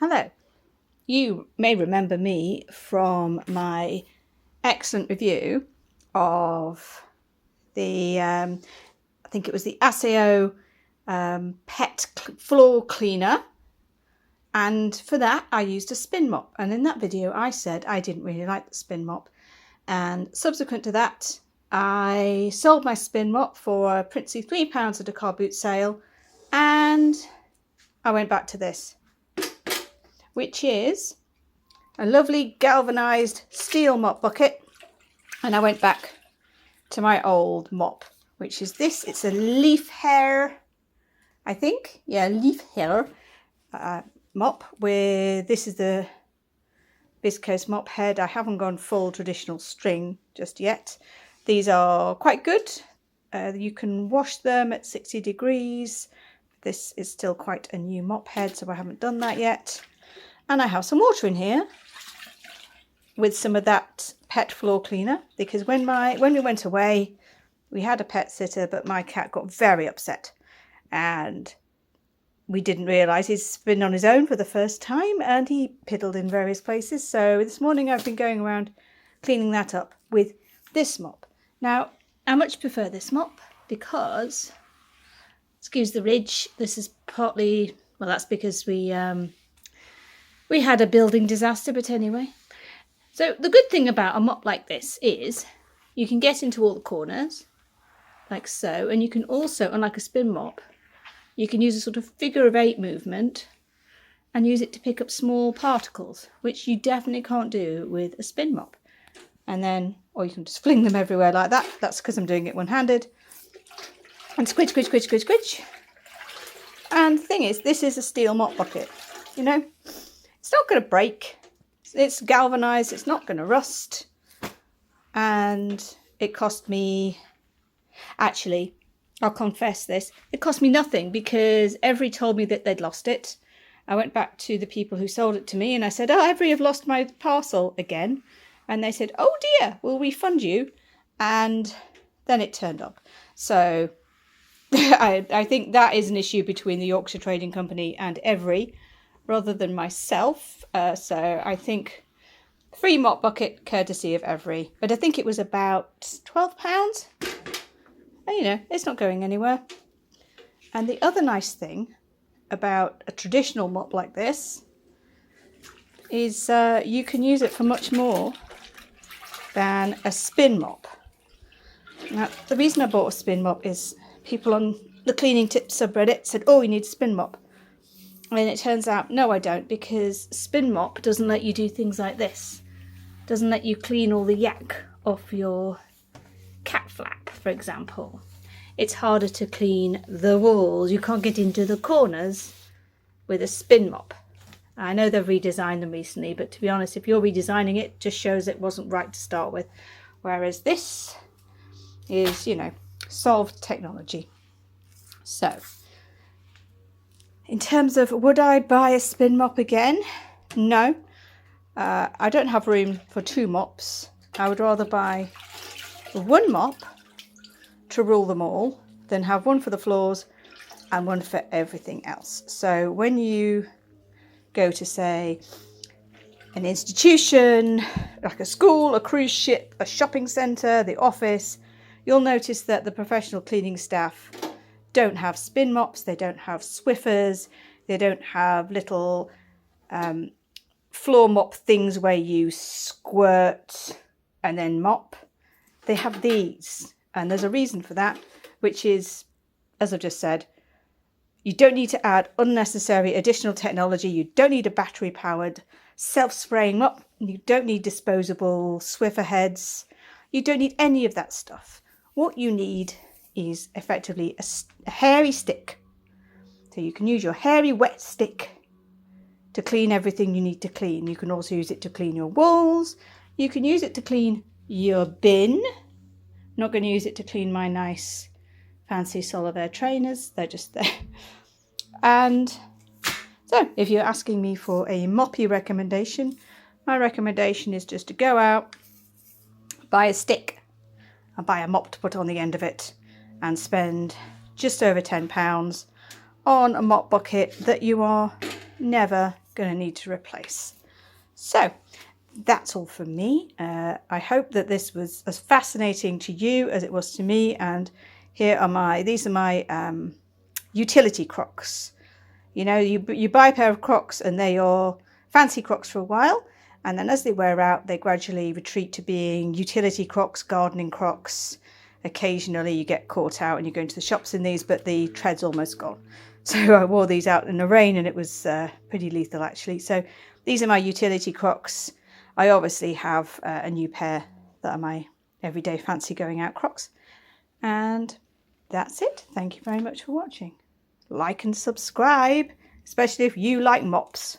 Hello. You may remember me from my excellent review of the, I think it was the Aseo pet floor cleaner. And for that, I used a spin mop. And in that video, I said I didn't really like the spin mop. And subsequent to that, I sold my spin mop for a princely £3 at a car boot sale. And I went back to this, which is a lovely galvanised steel mop bucket. And I went back to my old mop, which is this. It's a Liefheit, I think. Yeah, Liefheit mop. Where this is the viscose mop head. I haven't gone full traditional string just yet. These are quite good. You can wash them at 60 degrees. This is still quite a new mop head, so I haven't done that yet. And I have some water in here with some of that pet floor cleaner, because when we went away, we had a pet sitter, but my cat got very upset and we didn't realise he's been on his own for the first time and he piddled in various places. So this morning I've been going around cleaning that up with this mop. Now, I much prefer this mop because, excuse the ridge, this is partly, well, that's because we had a building disaster, but anyway. So the good thing about a mop like this is you can get into all the corners, like so, and you can also, unlike a spin mop, you can use a sort of figure of 8 movement and use it to pick up small particles, which you definitely can't do with a spin mop. And then, or you can just fling them everywhere like that. That's because I'm doing it one-handed. And squidge, squidge, squidge, squidge, squidge. And the thing is, this is a steel mop bucket, you know. It's not going to break. It's galvanised. It's not going to rust. And it cost me, actually, I'll confess this, it cost me nothing because Every told me that they'd lost it. I went back to the people who sold it to me and I said, oh, Every have lost my parcel again. And they said, oh dear, we'll refund you. And then it turned up. So I think that is an issue between the Yorkshire Trading Company and Every rather than myself. So I think free mop bucket courtesy of Every. But I think it was about £12. And, you know, it's not going anywhere. And the other nice thing about a traditional mop like this is you can use it for much more than a spin mop. Now, the reason I bought a spin mop is people on the cleaning tips subreddit said, oh, you need a spin mop. And it turns out, no, I don't, because spin mop doesn't let you do things like this. Doesn't let you clean all the yak off your cat flap, for example. It's harder to clean the walls. You can't get into the corners with a spin mop. I know they've redesigned them recently, but to be honest, if you're redesigning it, it just shows it wasn't right to start with. Whereas this is, you know, solved technology. So, in terms of would I buy a spin mop again? No. I don't have room for 2 mops. I would rather buy 1 mop to rule them all than have 1 for the floors and 1 for everything else. So when you go to, say, an institution, like a school, a cruise ship, a shopping centre, the office, you'll notice that the professional cleaning staff don't have spin mops, they don't have Swiffers, they don't have little floor mop things where you squirt and then mop. They have these, and there's a reason for that, which is, as I've just said, you don't need to add unnecessary additional technology. You don't need a battery-powered self-spraying mop. You don't need disposable Swiffer heads. You don't need any of that stuff. What you need is effectively a hairy stick. So you can use your hairy wet stick to clean everything you need to clean. You can also use it to clean your walls. You can use it to clean your bin. I'm not going to use it to clean my nice fancy Solitaire trainers. They're just there. And so if you're asking me for a moppy recommendation, my recommendation is just to go out, buy a stick and buy a mop to put on the end of it and spend just over £10 on a mop bucket that you are never going to need to replace. So that's all from me. I hope that this was as fascinating to you as it was to me. And these are my utility Crocs. You know, you buy a pair of Crocs and they're your fancy Crocs for a while, and then as they wear out, they gradually retreat to being utility Crocs, gardening Crocs. Occasionally you get caught out and you go into the shops in these, but the tread's almost gone. So I wore these out in the rain and it was pretty lethal actually. So these are my utility Crocs. I obviously have a new pair that are my everyday fancy going out Crocs. And that's it. Thank you very much for watching. Like and subscribe, especially if you like mops.